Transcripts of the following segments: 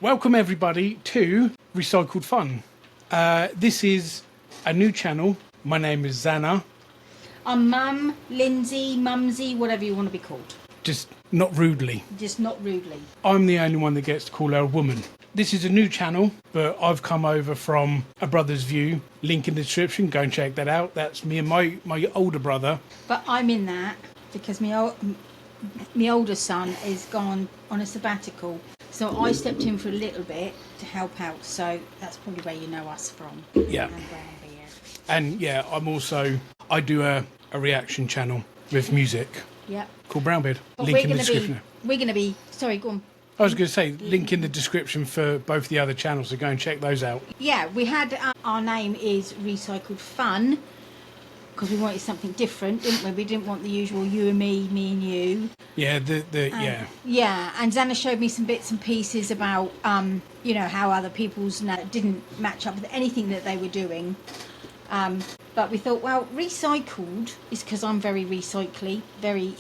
Welcome everybody to Recycled Fun. This is a new channel. My name is Zannah. I'm Mum, Lindsay, Mumsy, whatever you want to be called. Just not rudely. Just not rudely. I'm the only one that gets to call her a woman. This is a new channel, but I've come over from A Brother's View. Link in the description, go and check that out. That's me and my older brother. But I'm in that because my older son is gone on a sabbatical. So I stepped in for a little bit to help out. So that's probably where you know us from. Yeah. And yeah, I do a reaction channel with music. Yeah. Called Brownbeard. But Link in the description. Sorry, go on. I was going to say, link in the description for both the other channels, so go and check those out. Yeah, we had our name is Recycled Fun because we wanted something different, didn't we? We didn't want the usual you and me and you. Yeah, yeah. Yeah, and Zannah showed me some bits and pieces about, how other people's didn't match up with anything that they were doing. But we thought, well, recycled is because I'm very recycly, very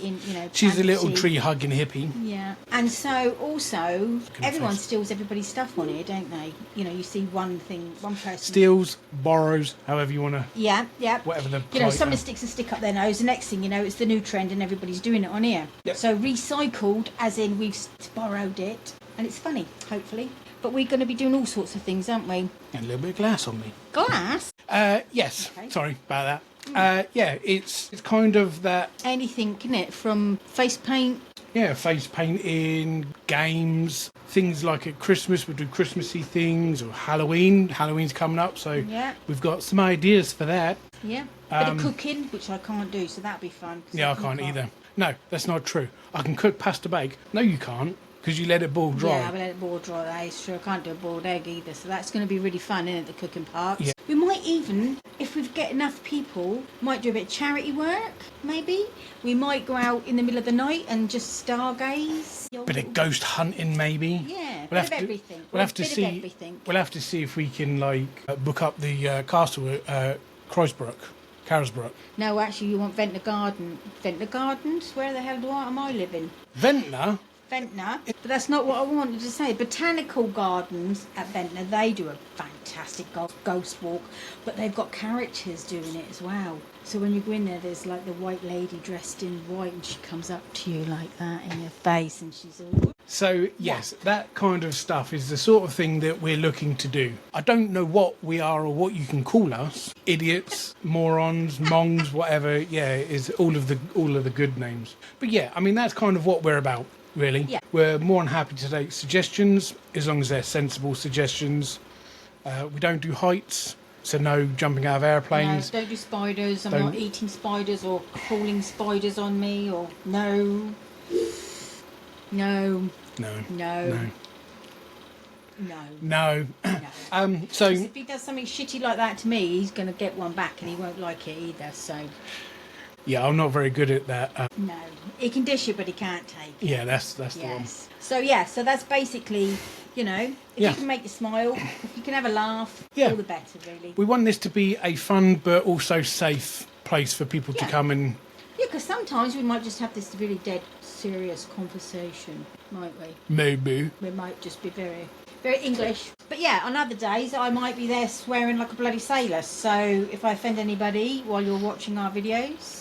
She's a little tree-hugging hippie. Yeah. And so also, everyone steals everybody's stuff on here, don't they? You see one person... Steals, borrows, however you want to... Yeah. Whatever the... someone sticks a stick up their nose, the next thing you know, it's the new trend and everybody's doing it on here. Yep. So recycled, as in we've borrowed it, and it's funny, hopefully. But we're going to be doing all sorts of things, aren't we? And a little bit of glass on me. Glass? Yes. Okay. Sorry about that. Yeah, it's kind of that... Anything, isn't it? From face paint. Yeah, face painting, games, things like at Christmas, we do Christmassy things, or Halloween. Halloween's coming up, so yeah. We've got some ideas for that. Yeah. Bit of cooking, which I can't do, so that'll be fun. Yeah, I can't either. No, that's not true. I can cook pasta bake. No, you can't. Because you let it boil dry. Yeah, I let it boil dry, that is true. I can't do a boiled egg either, so that's going to be really fun, isn't it, the cooking part? Yeah. We might even, if we get enough people, might do a bit of charity work, maybe. We might go out in the middle of the night and just stargaze. Bit of ghost hunting, maybe. Yeah, we'll bit of everything. We'll have to see. We'll have to see if we can book up the castle at Carisbrook. No, actually, you want Ventnor Garden. Ventnor Gardens? Where the hell am I living? Ventnor? Ventnor, but that's not what I wanted to say. Botanical Gardens at Ventnor, they do a fantastic ghost walk, but they've got characters doing it as well. So when you go in there, there's like the white lady dressed in white, and she comes up to you like that in your face, and she's all... So, yes, that kind of stuff is the sort of thing that we're looking to do. I don't know what we are or what you can call us. Idiots, morons, mongs, whatever. Yeah, is all of the good names. But yeah, I mean, that's kind of what we're about. Really, yeah. We're more than happy to take suggestions as long as they're sensible suggestions. We don't do heights, so no jumping out of airplanes. No, don't do spiders. I'm not eating spiders or crawling spiders on me. Or no. So if he does something shitty like that to me, he's going to get one back, and he won't like it either. So. Yeah, I'm not very good at that. No, he can dish it, but he can't take it. Yeah, that's the one. So that's basically, if you can make you smile, if you can have a laugh, all the better, really. We want this to be a fun but also safe place for people to come and... Yeah, because sometimes we might just have this really dead serious conversation, might we? Maybe. We might just be very, very English. But yeah, on other days I might be there swearing like a bloody sailor. So if I offend anybody while you're watching our videos...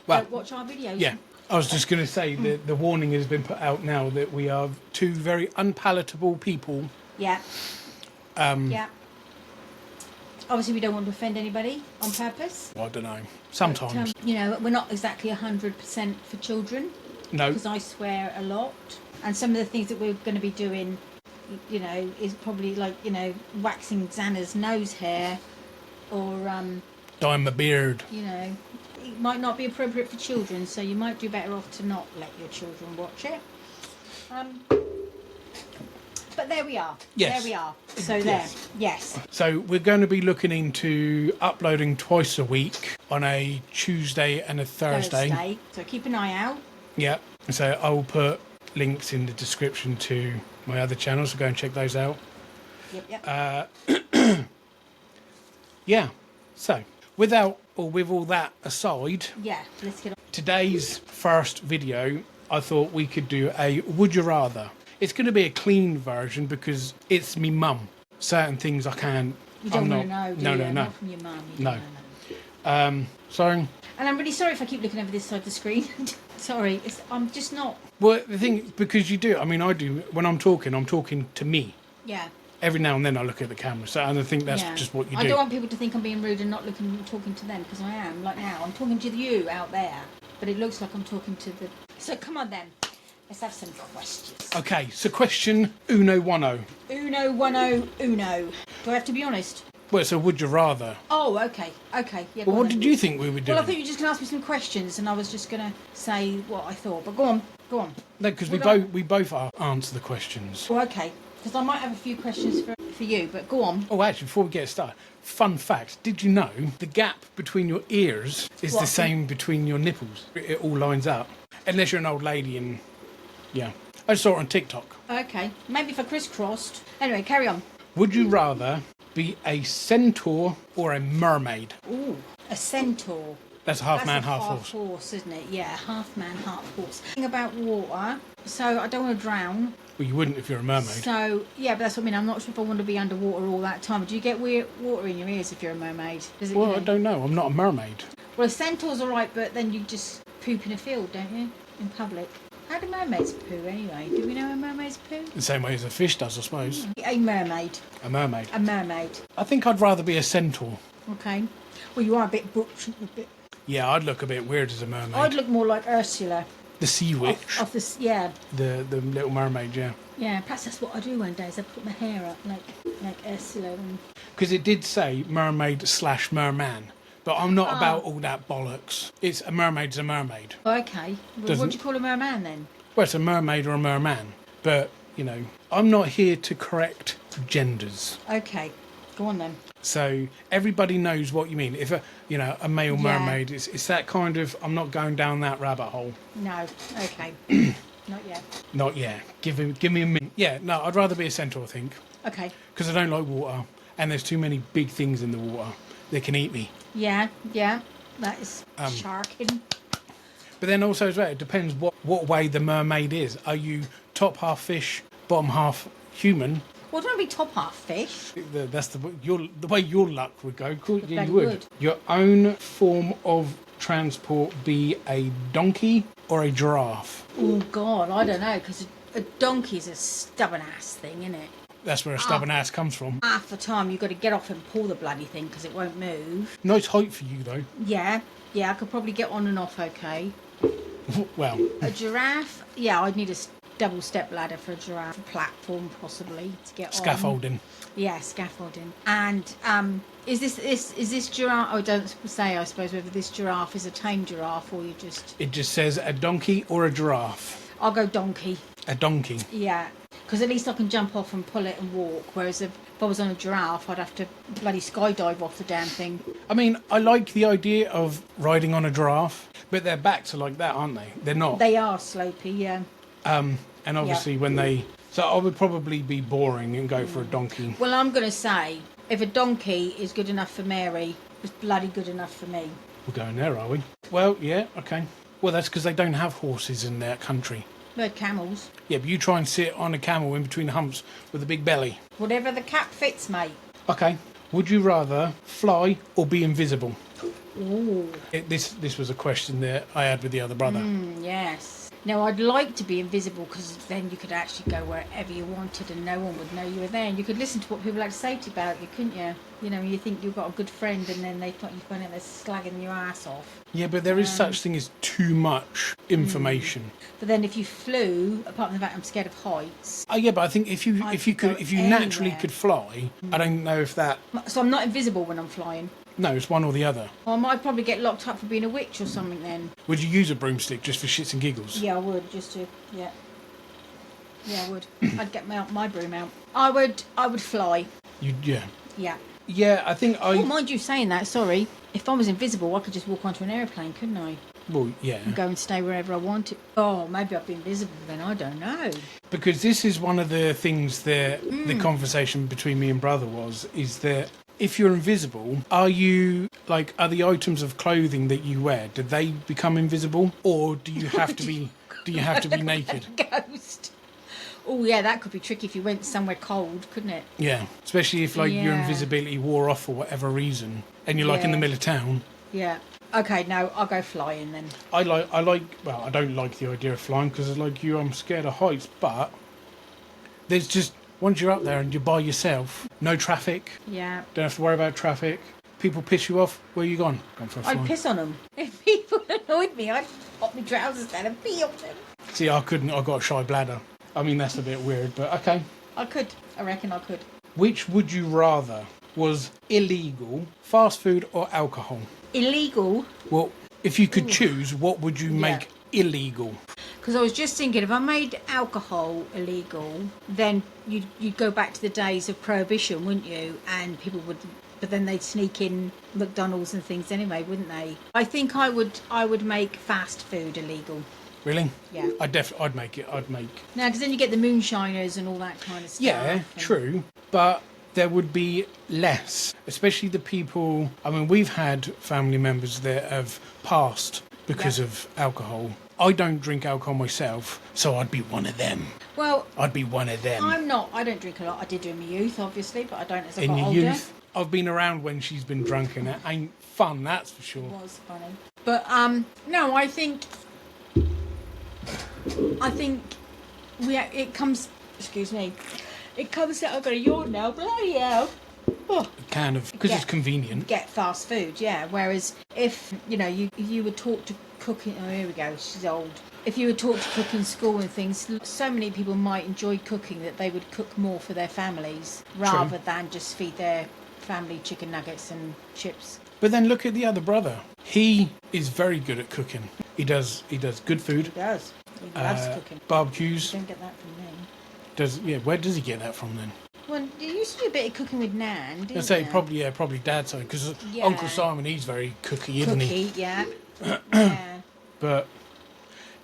Don't watch our videos. Yeah, I was just going to say that the warning has been put out now that we are two very unpalatable people. Yeah. Yeah. Obviously, we don't want to offend anybody on purpose. Well, I don't know. Sometimes. But, we're not exactly 100% for children. No. Because I swear a lot. And some of the things that we're going to be doing, is probably like, waxing Zannah's nose hair or... dyeing my beard. It might not be appropriate for children, so you might do better off to not let your children watch it. But there we are. Yes. There we are. So there. Yes. So we're going to be looking into uploading twice a week on a Tuesday and a Thursday. So keep an eye out. Yeah. So I will put links in the description to my other channels, so go and check those out. Yep. Yeah. So with all that aside, let's get on. Today's first video, I thought we could do a would you rather. It's going to be a clean version because it's me mum. Certain things I can't. You don't I'm want not. to know, do no, you? no, no, Not from your mum. You no. don't wanna know. Sorry. And I'm really sorry if I keep looking over this side of the screen. Sorry, I'm just not. Well, the thing, because you do. I mean, I do. When I'm talking to me. Yeah. Every now and then I look at the camera, so and I think that's Yeah. just what you do. I don't want people to think I'm being rude and not talking to them, because I am. Like now, I'm talking to you out there, but it looks like I'm talking to the. So come on then, let's have some questions. Okay, so question uno uno. Uno, one-o, uno. Do I have to be honest? Well, so would you rather? Oh, okay, yeah. Well, what did you think we were doing? Well, I thought you were just going to ask me some questions, and I was just going to say what I thought. But go on. No, because we both answer the questions. Well, okay, because I might have a few questions for you, but go on. Oh, actually, before we get started, fun fact: did you know the gap between your ears is the same between your nipples? It all lines up, unless you're an old lady and yeah. I saw it on TikTok. Okay, maybe if I crisscrossed. Anyway, carry on. Would you rather be a centaur or a mermaid? Ooh, a centaur. That's half man, That's half a horse. horse, isn't it? Yeah, half man, half horse. Thing about water, so I don't want to drown. Well, you wouldn't if you're a mermaid. So yeah, but that's what I mean. I'm not sure if I want to be underwater all that time. Do you get water in your ears if you're a mermaid? Does it, Well, I don't know. I'm not a mermaid. Well, a centaur's all right, but then you just poop in a field, don't you? In public. How do mermaids poo anyway? Do we know how mermaids poo? The same way as a fish does, I suppose. A mermaid. A mermaid. A mermaid. I think I'd rather be a centaur. Okay. Well, you are a bit butch. Yeah, I'd look a bit weird as a mermaid. I'd look more like Ursula. The sea witch. Of this, yeah. The little mermaid, yeah. Yeah, perhaps that's what I do one day, is I put my hair up like Ursula. Because it did say mermaid/merman. But I'm not about all that bollocks. It's a mermaid's a mermaid. Okay. Well, what do you call a merman then? Well, it's a mermaid or a merman. But, you know, I'm not here to correct genders. Okay. Go on then. So everybody knows what you mean. If a male mermaid, it's that kind of. I'm not going down that rabbit hole. No. Okay. Not yet. Not yet. Give me a minute. Yeah. No, I'd rather be a centaur, I think, Okay. because I don't like water, and there's too many big things in the water that can eat me. Yeah. That is sharking. But then also as well, it depends what way the mermaid is. Are you top half fish, bottom half human? Well, don't be top half fish. That's the way your luck would go. Cool. Yeah, you bloody would. Your own form of transport be a donkey or a giraffe? Oh God, I don't know, because a donkey's a stubborn ass thing, isn't it? That's where a stubborn ass comes from. Half the time you've got to get off and pull the bloody thing because it won't move. Nice height for you though. Yeah, I could probably get on and off okay. Well, A giraffe, yeah, I'd need a double step ladder for a giraffe, a platform possibly to get on. scaffolding. Yeah, scaffolding. And is this giraffe? Oh, don't say. I suppose whether this giraffe is a tame giraffe or you just. It just says a donkey or a giraffe. I'll go donkey. A donkey. Yeah, because at least I can jump off and pull it and walk. Whereas if I was on a giraffe, I'd have to bloody skydive off the damn thing. I mean, I like the idea of riding on a giraffe, but their backs are like that, aren't they? They're not. They are slopey, yeah. And obviously when they. So I would probably be boring and go for a donkey. Well, I'm going to say, if a donkey is good enough for Mary, it's bloody good enough for me. We're going there, are we? Well, yeah, okay. Well, that's because they don't have horses in their country. They're camels. Yeah, but you try and sit on a camel in between the humps with a big belly. Whatever the cap fits, mate. Okay. Would you rather fly or be invisible? Ooh. This was a question that I had with the other brother. Yes. Now, I'd like to be invisible because then you could actually go wherever you wanted and no one would know you were there. And you could listen to what people had to say to you about you, couldn't you? You know, you think you've got a good friend and then they thought you find out they're slagging your ass off. Yeah, but there is such thing as too much information. But then if you flew, apart from the fact I'm scared of heights. Oh yeah, but I think if you naturally anywhere. could fly, I don't know if that. So I'm not invisible when I'm flying. No, it's one or the other. Or I might probably get locked up for being a witch or something then. Would you use a broomstick just for shits and giggles? Yeah, I would, just to, yeah. Yeah, I would. I'd get my broom out. I would fly. Yeah. Yeah. Yeah, I think Oh, mind you saying that, sorry. If I was invisible, I could just walk onto an aeroplane, couldn't I? Well, yeah. And go and stay wherever I wanted. Oh, maybe I'd be invisible then, I don't know. Because this is one of the things that the conversation between me and brother is that if you're invisible, are the items of clothing that you wear, do they become invisible? Or do you have to be naked? Ghost. Oh yeah, that could be tricky if you went somewhere cold, couldn't it? Yeah, especially if like your Yeah. invisibility wore off for whatever reason, and you're like in the Yeah. middle of town. Yeah. Okay, no, I'll go flying then. I like. Well, I don't like the idea of flying because, like you, I'm scared of heights. But there's just once you're up there and you're by yourself, no traffic. Yeah. Don't have to worry about traffic. People piss you off. Where you gone? Gone for a fly. I'd piss on them. If people annoyed me, I'd pop my trousers down and pee on them. See, I couldn't. I got a shy bladder. I mean, that's a bit weird, but okay. I could. I reckon I could. Which would you rather was illegal, fast food or alcohol? Illegal? Well, if you could choose, what would you make illegal? Because I was just thinking, if I made alcohol illegal, then you'd go back to the days of prohibition, wouldn't you? And people would, but then they'd sneak in McDonald's and things anyway, wouldn't they? I think I would make fast food illegal. Really? Yeah. I'd make it. No, because then you get the moonshiners and all that kind of stuff. Yeah, and- true. But there would be less, especially the people. I mean, we've had family members that have passed because of alcohol. I don't drink alcohol myself, so I'd be one of them. Well, I'd be one of them. I don't drink a lot. I did do in my youth, obviously, but I don't as I In got your older. youth, I've been around when she's been drunk, and it ain't fun, that's for sure. It was funny. But, no, I think it comes, excuse me, it comes out, I've got a yawn now, bloody hell. Oh. Kind of, because it's Yeah. convenient. Get fast food, yeah. Whereas if, you were taught to cook in, oh, here we go, she's old. If you were taught to cook in school and things, so many people might enjoy cooking that they would cook more for their families rather than just feed their family chicken nuggets and chips. But then look at the other brother. He is very good at cooking. He does good food. He does. He loves cooking. Barbecues. Don't get that from me. Where does he get that from then? Well, you used to do a bit of cooking with Nan, didn't I say you? probably Dad's side, because Yeah. Uncle Simon, he's very cooky, isn't he? Cookie, yeah. Yeah. But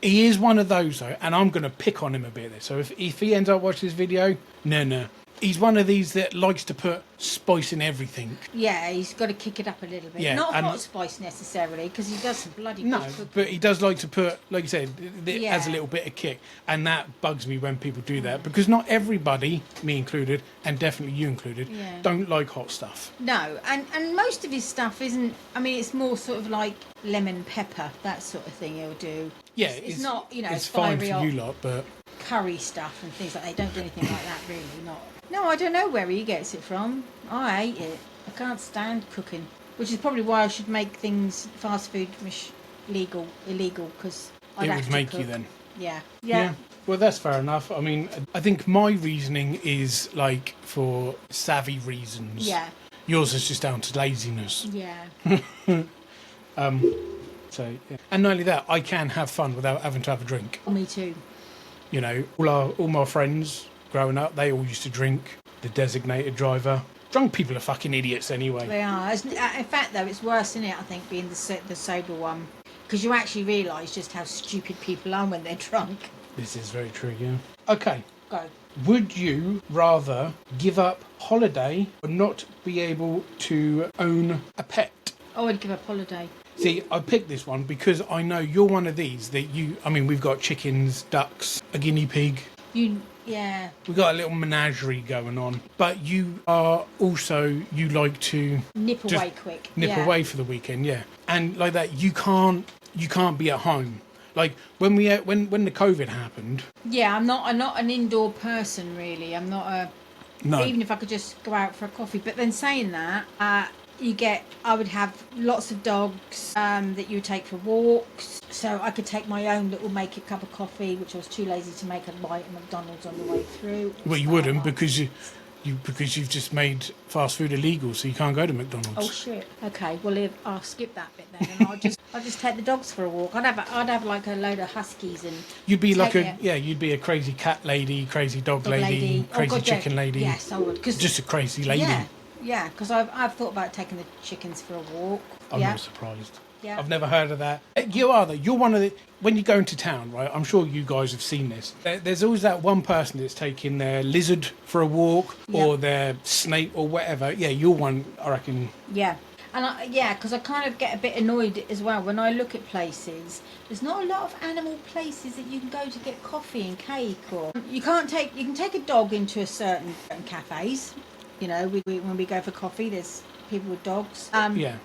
he is one of those though, and I'm going to pick on him a bit. So if he ends up watching this video, no. He's one of these that likes to put spice in everything. Yeah, he's got to kick it up a little bit. Yeah, Not and- hot spice necessarily, because he does some bloody No, good cooking. but he does like to put, like you said, it Yeah. has a little bit of kick, and that bugs me when people do that, because not everybody, me included, and definitely you included, Yeah. don't like hot stuff. No, and most of his stuff isn't, I mean, it's more sort of like lemon pepper, that sort of thing he'll do. Yeah, It's not, it's fine for fiery you lot, but curry stuff and things like that. They don't do anything like that, really, not. No, I don't know where he gets it from. I hate it. I can't stand cooking, which is probably why I should make things, fast food, illegal, because I'd it have would to make cook. you then. Yeah. Well, that's fair enough. I mean, I think my reasoning is like for savvy reasons. Yeah. Yours is just down to laziness. Yeah. So, yeah. And not only that, I can have fun without having to have a drink. Me too. You know, all my friends growing up, they all used to drink. The designated driver. Drunk people are fucking idiots anyway. They are. In fact, though, it's worse, isn't it? I think being the sober one, because you actually realise just how stupid people are when they're drunk. This is very true, yeah. Okay. Go. Would you rather give up holiday or not be able to own a pet? Oh, I'd give up holiday. See, I picked this one because I know you're one of these that we've got chickens, ducks, a guinea pig. Yeah. We've got a little menagerie going on. But you like to Nip just away quick. nip Yeah. away for the weekend, yeah. And like that, you can't be at home. Like when the COVID happened. Yeah, I'm not an indoor person really. I'm not No. even if I could just go out for a coffee. But then saying that, I would have lots of dogs that you would take for walks. So I could take my own little make a cup of coffee, which I was too lazy to make a bite at McDonald's on the way through. Well, you wouldn't because you've just made fast food illegal, so you can't go to McDonald's. Oh shit. Okay, well I'll skip that bit then, and I'll just take the dogs for a walk. I'd have like a load of huskies and. You'd be like take you'd be a crazy cat lady, crazy dog lady, Oh, crazy God, yeah. chicken lady. Yes, I would. Just a crazy lady. Yeah, because I've thought about taking the chickens for a walk. I'm yeah. not surprised. Yeah. I've never heard of that. You are though. You're one of the when you go into town, right? I'm sure you guys have seen this. There's always that one person that's taking their lizard for a walk or their snake or whatever. Yeah, you're one, I reckon. Yeah. And because I kind of get a bit annoyed as well when I look at places. There's not a lot of animal places that you can go to get coffee and cake, or you can take a dog into certain cafes. You know, when we go for coffee, there's people with dogs. Yeah.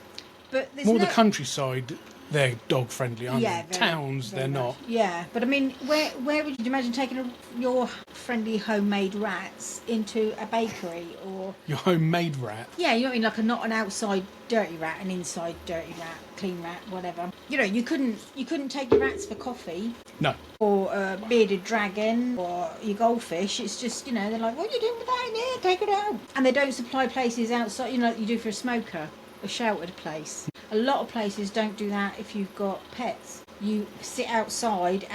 But there's More the countryside, they're dog friendly, aren't Yeah, they? very, Towns, very they're much. not. Yeah, but I mean, where would you imagine taking your friendly homemade rats into a bakery or? Your homemade rat. Yeah, you know what I mean, like not an outside dirty rat, an inside dirty rat, clean rat, whatever. You know, you couldn't take your rats for coffee. No. Or a bearded dragon, or your goldfish. It's just, you know, they're like, what are you doing with that in here? Take it out. And they don't supply places outside, you know, like you do for a smoker, a sheltered place. A lot of places don't do that if you've got pets. You sit outside,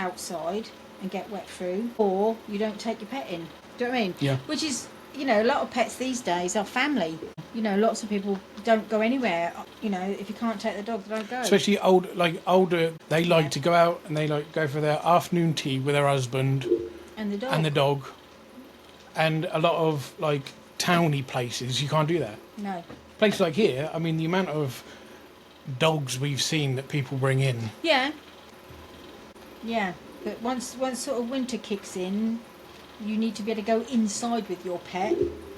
and get wet through, or you don't take your pet in. Do you know what I mean? Yeah. Which is, you know, a lot of pets these days are family. You know, lots of people don't go anywhere. You know, if you can't take the dog, they don't go. Especially older, they like to go out and they like go for their afternoon tea with their husband And the dog. and the dog. And a lot of like towny places, you can't do that. No. Places like here, I mean, the amount of dogs we've seen that people bring in. Yeah. Yeah. But once sort of winter kicks in, you need to be able to go inside with your pet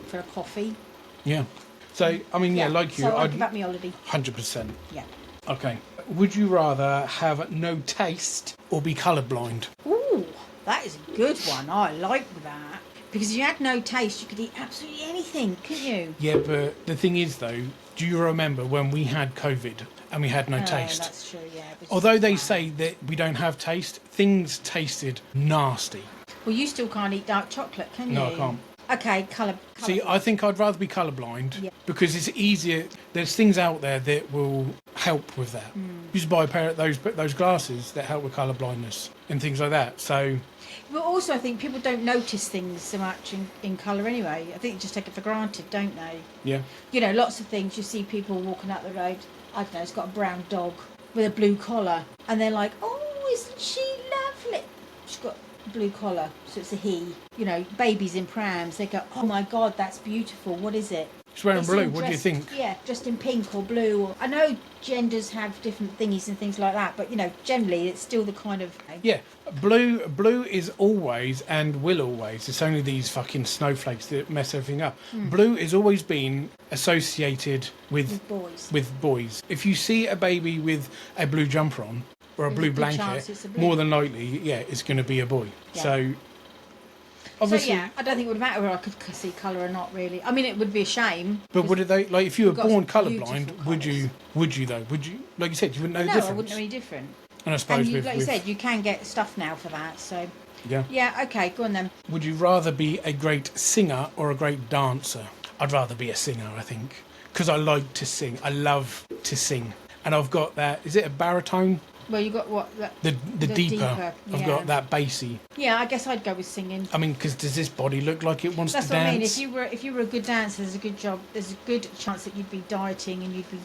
for a coffee. Yeah. So, I mean, yeah, like you, so I'd give up my holiday. 100%. Yeah. Okay. Would you rather have no taste or be colourblind? Ooh, that is a good one. I like that. Because if you had no taste, you could eat absolutely anything, couldn't you? Yeah, but the thing is, though, do you remember when we had COVID and we had no taste? That's true, yeah. Although they say that we don't have taste, things tasted nasty. Well, you still can't eat dark chocolate, can you? No, I can't. Okay, colour. See, I think I'd rather be colourblind Yeah. because it's easier. There's things out there that will help with that. You just buy a pair of those glasses that help with colourblindness and things like that. So, But also, I think people don't notice things so much in colour anyway. I think they just take it for granted, don't they? yeah. You know, lots of things you see people walking up the road. I don't know, it's got a brown dog with a blue collar, and they're like, "Oh, isn't she lovely?" She's got a blue collar, so it's a he. You know, babies in prams, they go, "Oh my God, that's beautiful. What is it?" She's wearing It's blue. all What do you dressed- think? Yeah, just in pink or blue. Or, I know genders have different thingies and things like that, but you know, generally it's still the kind of. Yeah, blue is always and will always. It's only these fucking snowflakes that mess everything up. Blue has always been associated with boys. with boys. If you see a baby with a blue jumper on or a There's blue a good chance blanket, it's a boy. more than likely, yeah, it's going to be a boy. Yeah. So, obviously, So yeah, I don't think it would matter whether I could see colour or not. Really, I mean, it would be a shame. but would it, they like if you were We've got born some colourblind? beautiful Would you? Would you though? Would you? Like you said, you wouldn't know No, the difference. I wouldn't know any different. And I suppose And with, like you with said, you can get stuff now for that. So yeah. yeah, okay, go on then. Would you rather be a great singer or a great dancer? I'd rather be a singer, I think, because I like to sing. I love to sing, and I've got that. Is it a baritone? Well, you got what? The deeper. deeper, I've yeah. got that bassy. Yeah, I guess I'd go with singing. I mean, because does this body look like it wants That's to what dance? I mean. If you were a good dancer, there's a good job. There's a good chance that you'd be dieting and you'd be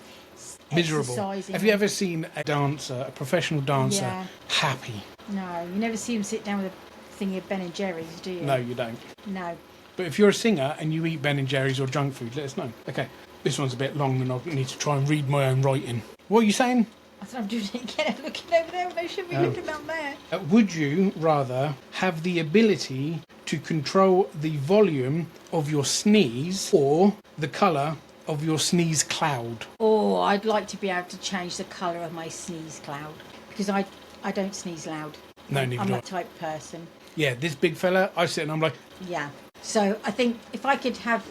Miserable. exercising. Have you ever seen a dancer, a professional dancer, Yeah. happy? No, you never see them sit down with a thingy of Ben and Jerry's, do you? No, you don't. No. But if you're a singer and you eat Ben and Jerry's or junk food, let us know. Okay, this one's a bit long and I need to try and read my own writing. What are you saying? I thought I'm doing it again. I'm looking over there when I should be looking down there. Would you rather have the ability to control the volume of your sneeze or the colour of your sneeze cloud? Oh, I'd like to be able to change the colour of my sneeze cloud because I don't sneeze loud. No, neither I'm do I. that type of person. Yeah, this big fella, I sit and I'm like, Yeah. So I think if I could have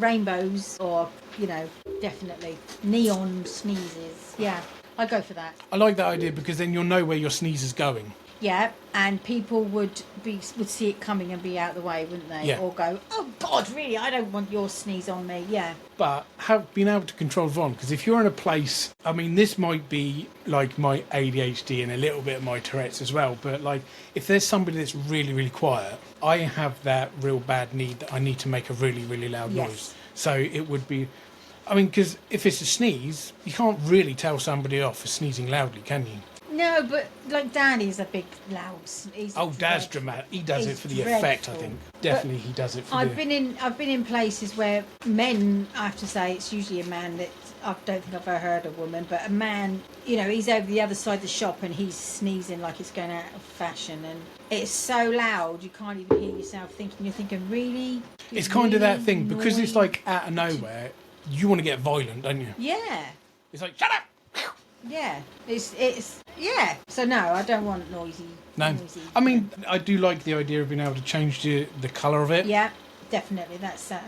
rainbows or, you know, definitely neon sneezes. Yeah, I'd go for that. I like that idea because then you'll know where your sneeze is going. Yeah, and people would see it coming and be out of the way, wouldn't they? Yeah. Or go, oh God, really? I don't want your sneeze on me. Yeah. But being able to control volume, because if you're in a place, I mean, this might be like my ADHD and a little bit of my Tourette's as well, but like if there's somebody that's really, really quiet, I have that real bad need that I need to make a really, really loud Yes. noise. So it would be, I mean, because if it's a sneeze, you can't really tell somebody off for sneezing loudly, can you? No, but like Danny's a big loud. He's Oh, Dad's dreadful. dramatic. He does it He's for the effect, I dreadful. think. Definitely, he does it for I've been in places where men, I have to say, it's usually a man that I don't think I've ever heard a woman, but a man, you know, he's over the other side of the shop and he's sneezing like it's going out of fashion, and it's so loud you can't even hear yourself thinking. You're thinking, really? It's kind of that Really thing, because it's annoying? like out of nowhere, you want to get violent, don't you? Yeah. It's like, shut up! Yeah, it's yeah. So no, I don't want noisy. No. Noisy. I mean, I do like the idea of being able to change the colour of it. Yeah, definitely. That's a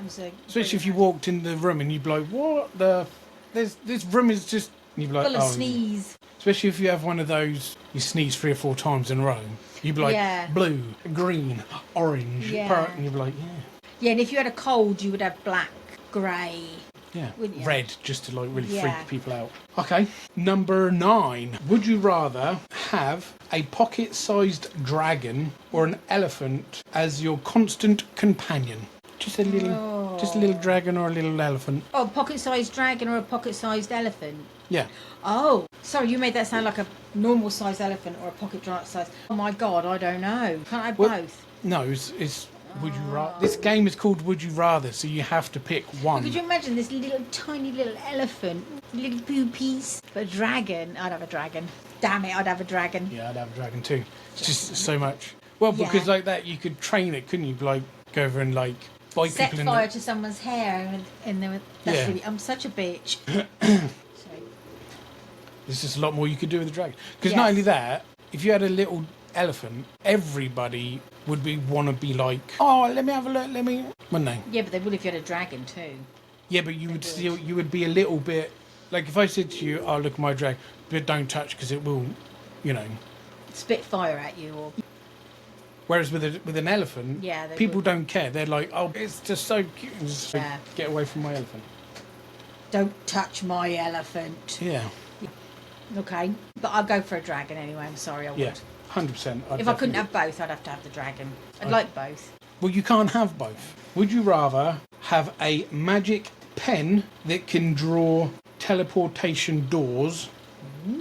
Especially if you walked in the room and you'd be like, what the... This room is just... You'd be like, full of oh. sneeze. Especially if you have one of those, you sneeze 3 or 4 times in a row. You'd be like, Yeah. blue, green, orange, Yeah. and you'd be like, yeah. Yeah, and if you had a cold, you would have black, grey. Yeah, Wouldn't you? red, just to like really Yeah. freak people out. Okay, number 9. Would you rather have a pocket-sized dragon or an elephant as your constant companion? Just a little dragon or a little elephant. Oh, a pocket-sized dragon or a pocket-sized elephant? Yeah. Oh, sorry, you made that sound like a normal-sized elephant or a pocket-sized... Oh my God, I don't know. Can't I have Well, both? No, it's would you rather. This game is called Would You Rather, so you have to pick one. Could you imagine this little tiny little elephant, little poopies, but a dragon? I'd have a dragon. Damn it, I'd have a dragon. Yeah, I'd have a dragon too. It's just so much. Well, because Yeah. like that, you could train it, couldn't you? Like go over and like bite Set people in fire the... to someone's hair, and they were, that's Yeah. really... I'm such a bitch. Sorry. There's just a lot more you could do with a dragon. Because Yes. not only that, if you had a little elephant, everybody would want to be like, oh, let me have a look, wouldn't they? Yeah, but they would if you had a dragon too. Yeah, but you would still, you would be a little bit, like if I said to you, oh, look at my dragon, but don't touch because it will, you know. Spit fire at you, or... Whereas with an elephant, Yeah, they people would. don't care. They're like, oh, it's just so cute. And just like, Yeah. get away from my elephant. Don't touch my elephant. Yeah, Okay, but I'll go for a dragon anyway. I'm sorry, I would. yeah, 100%. If I couldn't have both, I'd have to have the dragon. I'd like both. Well, you can't have both. Would you rather have a magic pen that can draw teleportation doors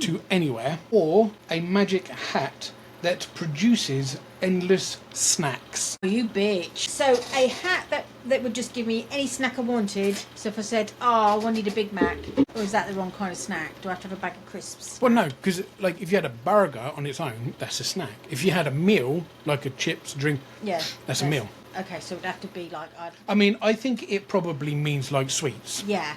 to anywhere, or a magic hat that produces endless snacks? Oh, you bitch. So a hat that would just give me any snack I wanted. So if I said, oh, I wanted a Big Mac, or is that the wrong kind of snack? Do I have to have a bag of crisps? Well, no, because like if you had a burger on its own, that's a snack. If you had a meal, like a chips, drink, Yeah. that's a meal. Okay, so it'd have to be like, I mean, I think it probably means like sweets. yeah,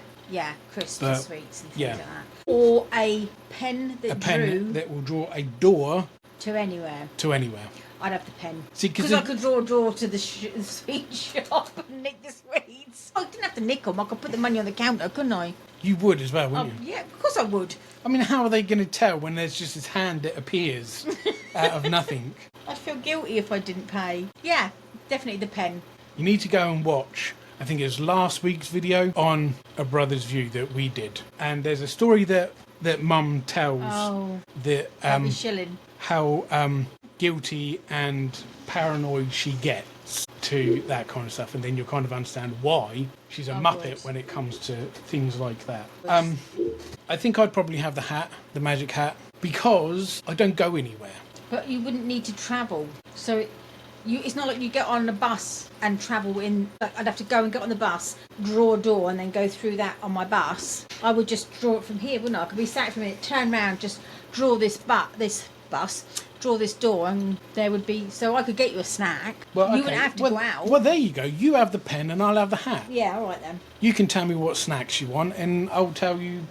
crisps But, and sweets and things yeah. like that. Or a pen that A pen drew that will draw a door to anywhere. to anywhere. I'd have the pen. See, 'cause Because I it- could draw a door to the sweet shop and nick the sweets. I didn't have to nick them. I could put the money on the counter, couldn't I? You would as well, wouldn't you? Yeah, of course I would. I mean, how are they going to tell when there's just this hand that appears out of nothing? I'd feel guilty if I didn't pay. Yeah, definitely the pen. You need to go and watch, I think it was last week's video on A Brother's View that we did. And there's a story that Mum tells Oh, that that'd be shilling. how guilty and paranoid she gets to that kind of stuff, and then you'll kind of understand why she's a Oh, muppet good. when it comes to things like that. Good. I think I'd probably have the hat, the magic hat, because I don't go anywhere. But you wouldn't need to travel. So it's not like you get on a bus and travel in. Like I'd have to go and get on the bus, draw a door, and then go through that on my bus. I would just draw it from here, wouldn't I? I could be sat for a minute, turn round, just draw this bus, draw this door, and there would be. So I could get you a snack. Well, You okay. wouldn't have to well, go out. Well, there you go. You have the pen and I'll have the hat. Yeah, all right then. You can tell me what snacks you want and I'll tell you.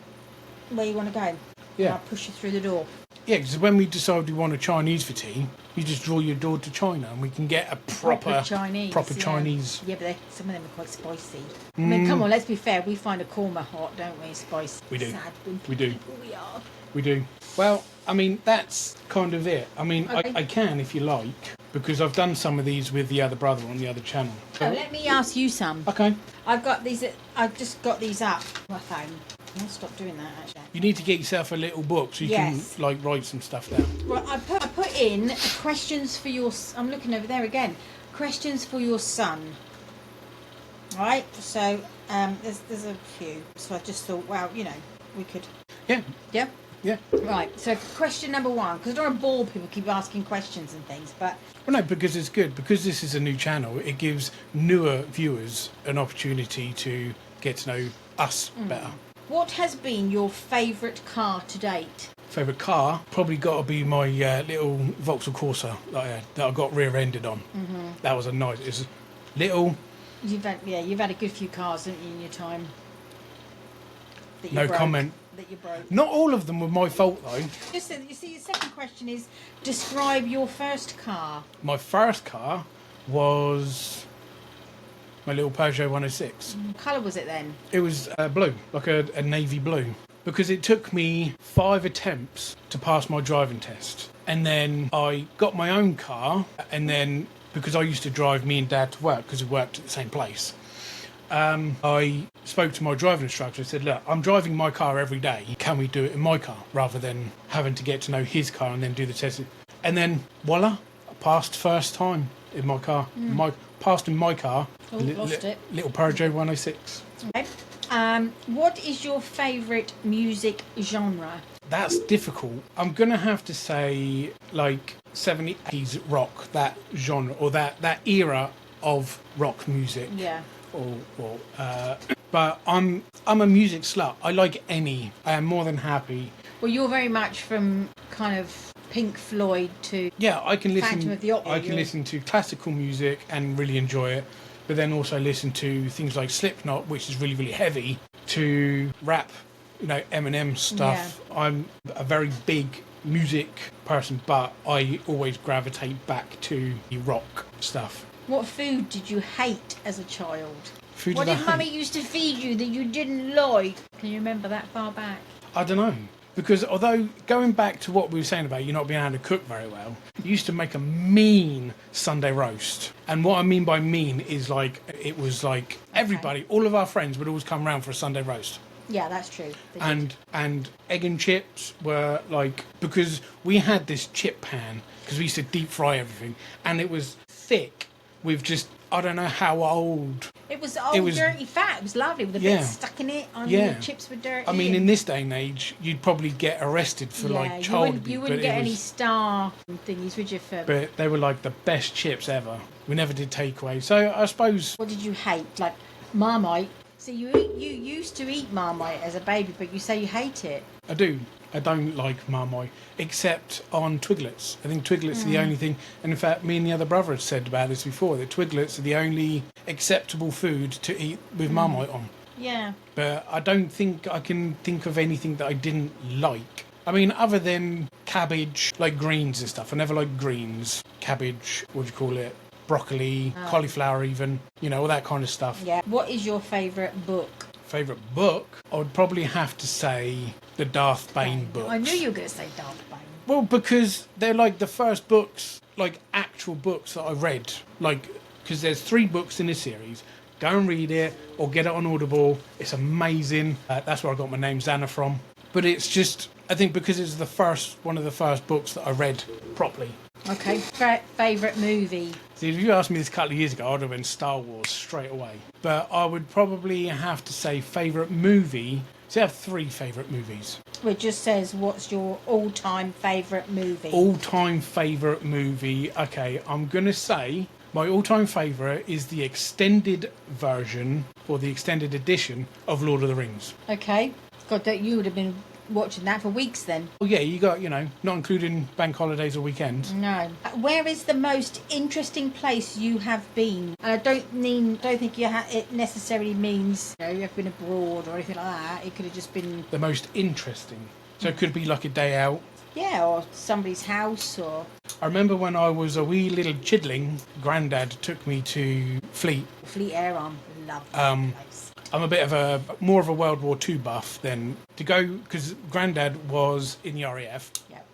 Where you want to go? Yeah. I'll push you through the door. Yeah, because when we decide we want a Chinese for tea, you just draw your door to China and we can get a proper Chinese. proper yeah. Chinese. Yeah, but some of them are quite spicy. I mean, come on, let's be fair. We find a korma hot, don't we? Spicy. We do. Sad We do. people we are. We do. Well, I mean, that's kind of it. I mean, Okay. I can if you like, because I've done some of these with the other brother on the other channel. So let me ask you some. Okay. I've got these. I've just got these up on my phone. I'll stop doing that actually. You need to get yourself a little book so you Yes. can like write some stuff down. Right, I put in questions for your. I'm looking over there again. Questions for your son. Right. So there's a few. So I just thought, well, you know, we could. Yeah. Yeah. Yeah. Right. So question number one, because I don't want to bore people, keep asking questions and things, but Well, no, because it's good. Because this is a new channel, it gives newer viewers an opportunity to get to know us better. What has been your favourite car to date? Favourite car? Probably got to be my little Vauxhall Corsa that I had, that I got rear-ended on. Mm-hmm. That was a nice... It's little... You've had a good few cars, haven't you, in your time? That you No broke, comment. That you broke. Not all of them were my fault, though. Just you see, the second question is, describe your first car. My first car was my little Peugeot 106. What colour was it then? It was blue, like a navy blue. Because it took me 5 attempts to pass my driving test. And then I got my own car, and then, because I used to drive me and Dad to work, because we worked at the same place, I spoke to my driving instructor and said, look, I'm driving my car every day. Can we do it in my car? Rather than having to get to know his car and then do the test. And then, voila, I passed first time in my car. Passed in my car. Oh, lost it. Little Peugeot 106. Okay. What is your favourite music genre? That's difficult. I'm going to have to say, like, 70s rock, that genre, or that era of rock music. Yeah. But I'm a music slut. I like any. I am more than happy. Well, you're very much from kind of Pink Floyd to I can listen. Phantom of the Opera. I can listen to classical music and really enjoy it, but then also listen to things like Slipknot, which is really, really heavy, to rap, Eminem stuff. Yeah. I'm a very big music person, but I always gravitate back to the rock stuff. What food did you hate as a child? What did Mummy used to feed you that you didn't like? Can you remember that far back? I don't know. Because although, going back to what we were saying about you not being able to cook very well, you used to make a mean Sunday roast. And what I mean by mean is it was like everybody, all of our friends would always come round for a Sunday roast. Yeah, that's true. And egg and chips were because we had this chip pan, because we used to deep fry everything, and it was thick with just, I don't know how old. It was old, dirty fat. It was lovely with a bit stuck in it. The chips were dirty. I mean, in this day and age, you'd probably get arrested for child abuse. You wouldn't get any star thingies, would you? But they were the best chips ever. We never did takeaway. So I suppose. What did you hate? Like Marmite. So you used to eat Marmite as a baby, but you say you hate it. I do. I don't like Marmite, except on Twiglets. I think Twiglets are the only thing, and in fact, me and the other brother had said about this before, that Twiglets are the only acceptable food to eat with Marmite on. Yeah. But I don't think I can think of anything that I didn't like. I mean, other than cabbage, like greens and stuff. I never liked greens. Cabbage, broccoli, cauliflower even, all that kind of stuff. Yeah. What is your favourite book? Favourite book? I would probably have to say the Darth Bane books. I knew you were going to say Darth Bane. Well, because they're the first books, actual books that I read. Because there's 3 books in this series. Go and read it or get it on Audible. It's amazing. That's where I got my name Zannah from. But it's just, I think because it's one of the first books that I read properly. Okay, favourite movie? See, if you asked me this a couple of years ago, I'd have been Star Wars straight away. But I would probably have to say favourite movie. So I have 3 favourite movies. It just says, what's your all-time favourite movie? All-time favourite movie. Okay, I'm going to say my all-time favourite is the extended version, or the extended edition, of Lord of the Rings. Okay. God, you would have been watching that for weeks then. Well, yeah, you got, not including bank holidays or weekends. No. Where is the most interesting place you have been? And I don't think it necessarily means you've been abroad or anything like that. It could have just been the most interesting. So it could be like a day out. Yeah, or somebody's house, or. I remember when I was a wee little chidling, Grandad took me to Fleet. Fleet Air Arm, love that place. I'm a bit of more of a World War II buff than to go, because Grandad was in the RAF. Yep.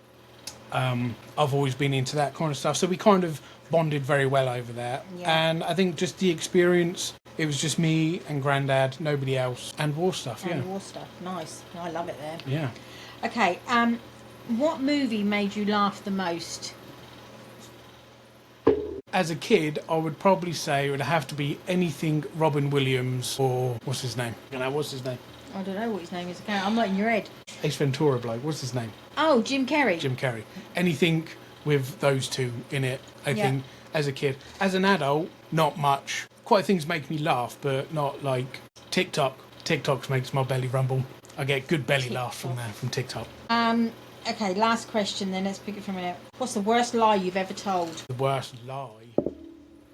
I've always been into that kind of stuff, so we kind of bonded very well over that. Yeah. And I think just the experience, it was just me and Grandad, nobody else, and war stuff. War stuff, nice. I love it there. Yeah. Okay. What movie made you laugh the most? As a kid, I would probably say it would have to be anything Robin Williams or what's his name? What's his name? I don't know what his name is. Okay, I'm not in your head. Ace Ventura bloke. What's his name? Oh, Jim Carrey. Jim Carrey. Anything with those two in it, I think, as a kid. As an adult, not much. Quite things make me laugh, but not like TikTok. TikTok makes my belly rumble. I get good belly laugh from there, from TikTok. Okay, last question then. Let's pick it from a minute. What's the worst lie you've ever told? The worst lie.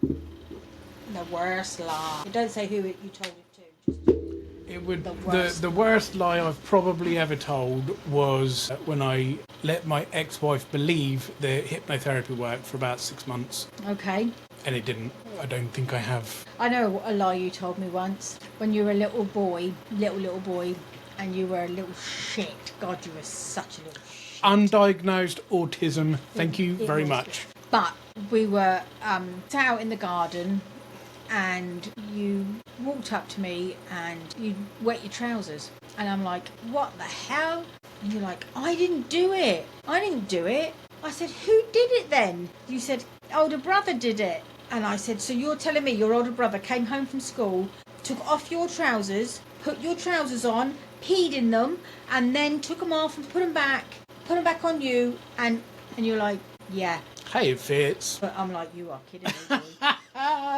The worst lie. You don't say who you told it to. Just It would The the worst lie I've probably ever told was when I let my ex-wife believe that hypnotherapy worked for about 6 months, okay. and it didn't. I don't think I have. I know a lie you told me once. When you were a little boy, and you were a little shit. God, you were such a little shit. Undiagnosed autism. Thank you It very was. much. But we were out in the garden, and you walked up to me and you wet your trousers, and I'm like, what the hell? And you're like, I didn't do it. I said, who did it then? You said, older brother did it. And I said, so you're telling me your older brother came home from school, took off your trousers, put your trousers on, peed in them, and then took them off and put them back on you, and you're like, yeah. Hey, it fits. But I'm like, you are kidding me, boy.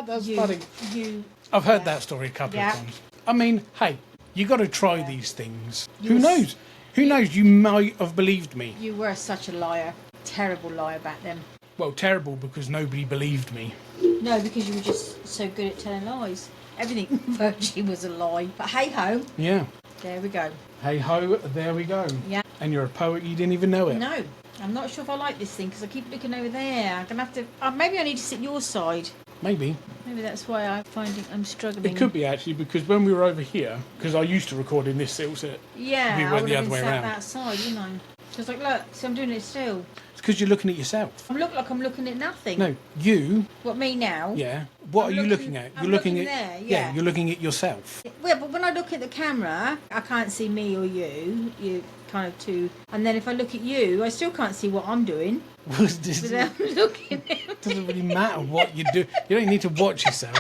That's funny. I've heard that story a couple of times. I mean, hey, you got to try these things. Who knows? Who knows? You might have believed me. You were such a liar. Terrible liar back then. Well, terrible because nobody believed me. No, because you were just so good at telling lies. Everything virtually was a lie. But hey ho. Yeah. There we go. Hey ho, there we go. Yeah. And you're a poet, you didn't even know it. No, I'm not sure if I like this thing because I keep looking over there. I'm gonna have to. Maybe I need to sit your side. Maybe. Maybe that's why I'm struggling. It could be actually because when we were over here, because I used to record in this little set. Yeah, we I went would the have other been way sat around. that side, wouldn't I? So I was like, look, so I'm doing it still. It's because you're looking at yourself. I look like I'm looking at nothing. No, you. What, me now? Yeah. What I'm are you looking- looking at? I'm You're looking looking at. there, yeah. You're looking at yourself. Yeah, but when I look at the camera, I can't see me or you. You kind of two. And then if I look at you, I still can't see what I'm doing It without looking at me. doesn't really matter what you do. You don't need to watch yourself.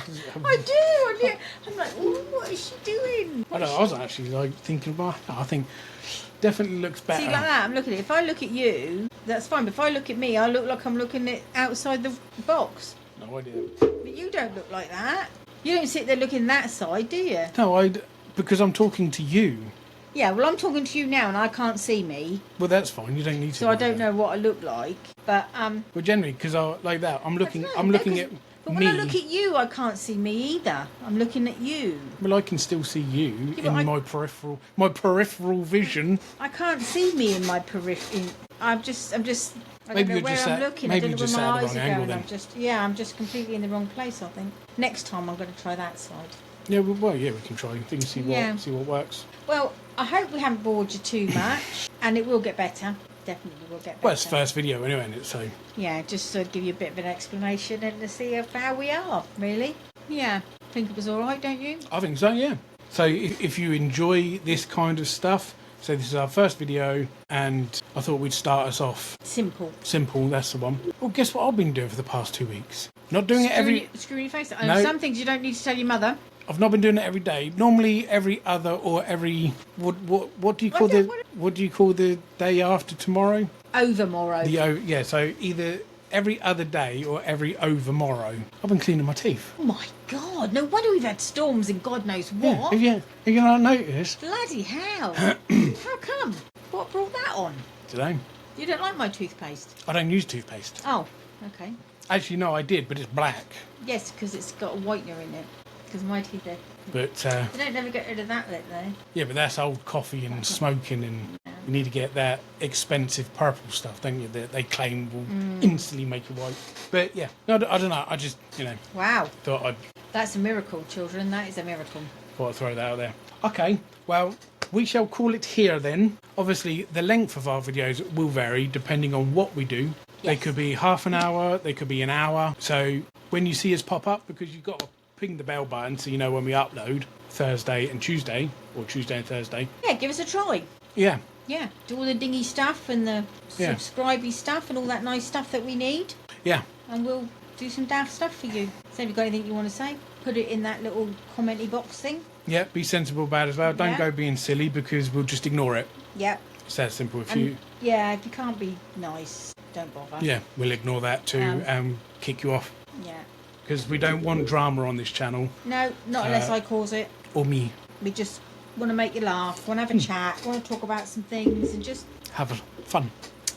I do. I'm like, oh, what is she doing? I don't know, I was actually like thinking about. I think definitely looks better. See, like that, I'm looking at it. If I look at you, that's fine. But if I look at me, I look like I'm looking at outside the box. No idea. But you don't look like that. You don't sit there looking that side, do you? No, because I'm talking to you. Yeah, well, I'm talking to you now, and I can't see me, Well, that's fine. You don't need to. so I don't know what I look like. But Well, generally, because I like that, I'm looking. No, I'm no, looking 'cause- at But me. when I look at you, I can't see me either. I'm looking at you. Well, I can still see you Yeah, but in I- my peripheral vision. I can't see me in my periphery. I'm just. I Maybe don't know you're where just I'm at- looking. maybe I you're don't know just where my at the eyes wrong are angle going. then. I'm just completely in the wrong place. I think. Next time I'm going to try that side. Yeah, well, yeah, we can try. We can see what works. Well, I hope we haven't bored you too much, and it will get better. Definitely will get better. Well, it's the first video anyway, isn't it? So Yeah, just to give you a bit of an explanation and to see how we are, really. Yeah, think it was all right, don't you? I think so. Yeah. So if you enjoy this kind of stuff, so this is our first video, and I thought we'd start us off Simple. simple. That's the one. Well, guess what I've been doing for the past 2 weeks? Not doing it every. Screwing your face. No. Some things you don't need to tell your mother. I've not been doing it every day. Normally every other or every. What do you call what do you call the day after tomorrow? Overmorrow. Yeah. So either every other day or every overmorrow. I've been cleaning my teeth. Oh my God! No wonder we've had storms and God knows Yeah. what. Have you not noticed? Bloody hell! How come? What brought that on? Today. You don't like my toothpaste? I don't use toothpaste. Oh, okay. Actually, no, I did, but it's black. Yes, because it's got a whitener in it. Because my teeth are... But They don't never get rid of that bit though. yeah, but that's old coffee and smoking, and you need to get that expensive purple stuff, don't you? That they claim will instantly make you white. But yeah, no, I don't know. I just Wow. thought That's a miracle, children. That is a miracle. I'd throw that out there. Okay, well, we shall call it here then. Obviously, the length of our videos will vary depending on what we do. They Yes. could be half an hour, they could be an hour. So when you see us pop up, because you've got to ping the bell button so you know when we upload Thursday and Tuesday, or Tuesday and Thursday. Yeah, give us a try. Yeah, Yeah, do all the dingy stuff and the Yeah. subscribey stuff and all that nice stuff that we need. yeah. And we'll do some daft stuff for you. So if you've got anything you want to say, put it in that little commenty box thing. Yeah, be sensible about it as well. Don't Yeah. go being silly because we'll just ignore it. Yep. It's that simple. If And you, yeah, if you can't be nice, don't bother. yeah, we'll ignore that too and kick you off Yeah. because we don't want drama on this channel No, not unless I cause it. or me. We just want to make you laugh, want to have a chat, want to talk about some things, and just Have fun.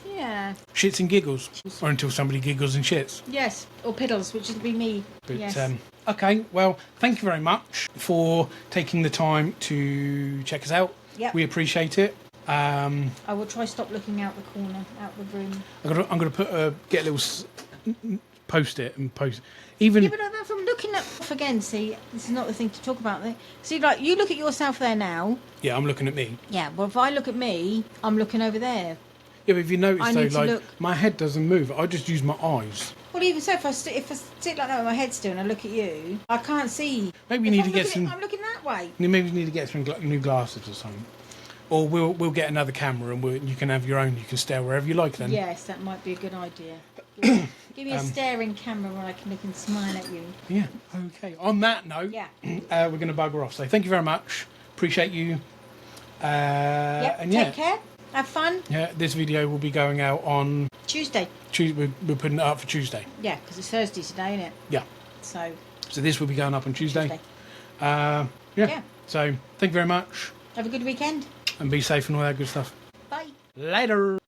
yeah, Shits and giggles. Or until somebody giggles and shits. yes, or piddles, which would be me. But, yes. Okay, well, thank you very much for taking the time to check us out. Yep. We appreciate it. I will try stop looking out the corner, out the room. I'm gonna get a little post-it and post. Even Yeah, but if I'm looking up again, see, this is not the thing to talk about. See, like, you look at yourself there now. yeah, I'm looking at me. Yeah, well, if I look at me, I'm looking over there. Yeah, but if you notice I though, need to like look. my head doesn't move. I just use my eyes. Well, even so, if I sit like that with my head still and I look at you, I can't see. Maybe you If need I'm to get looking- some. I'm looking that way. Maybe you need to get some new glasses or something. Or we'll get another camera and you can have your own. You can stare wherever you like then. Yes, that might be a good idea. Give me a staring camera where I can look and smile at you. Yeah. Okay. On that note, Yeah. we're going to bugger off. So thank you very much. Appreciate you. Yep. And Take care. Have fun. Yeah. This video will be going out on Tuesday. Tuesday. We're putting it up for Tuesday. Yeah, because it's Thursday today, isn't it? Yeah. So this will be going up on Tuesday. Tuesday. Yeah. So thank you very much. Have a good weekend. And be safe and all that good stuff. Bye. Later.